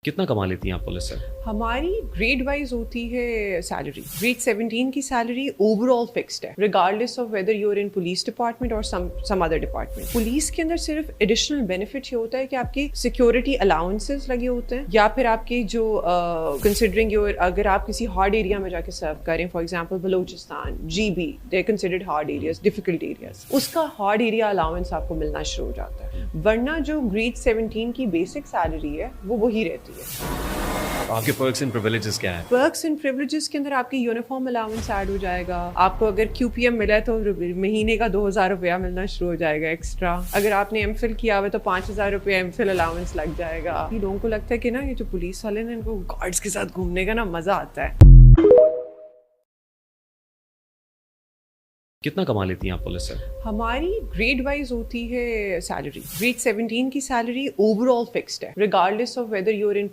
کتنا کما لیتی ہیں آپ پولیس سے؟ ہماری گریڈ وائز ہوتی ہے سیلری. گریڈ 17 کی سیلری اوور آل فکسڈ ہے regardless of whether you are in police department اور سم ادر ڈپارٹمنٹ. پولیس کے اندر صرف ایڈیشنل بینیفٹ یہ ہوتا ہے کہ آپ کی سیکورٹی الاؤنسز لگے ہوتے ہیں, یا پھر آپ کی جو کنسیڈرنگ یور اگر آپ کسی ہارڈ ایریا میں جا کے سرو کریں, for example Balochistan, G B, they considered hard areas, difficult areas, اس کا ہارڈ ایریا الاؤنس آپ کو ملنا شروع ہو جاتا ہے. ورنہ جو گریڈ 17 کی بیسک سیلری ہے وہ وہی رہتی ہے. آپ کے پرکس اینڈ پریویلیجز کیا ہیں؟ پرکس اینڈ پریویلیجز کے اندر آپ کی یونیفارم الاؤنس ایڈ ہو جائے گا. آپ کو اگر کیو پی ایم ملا ہے تو مہینے کا 2000 روپیہ ملنا شروع ہو جائے گا ایکسٹرا. اگر آپ نے ایم فل کیا ہوا ہے تو 5000 روپیہ ایم فل الاؤنس لگ جائے گا. لوگوں کو لگتا ہے کہ نا یہ جو پولیس والے نا ان کو گارڈس کے ساتھ گھومنے کا نا مزہ آتا ہے. کتنا کما لیتی ہیں آپ پولیس سے؟ ہماری گریڈ وائز ہوتی ہے سیلری. گریڈ 17 کی سیلری اوور آل فکسڈ ہے regardless of whether you are in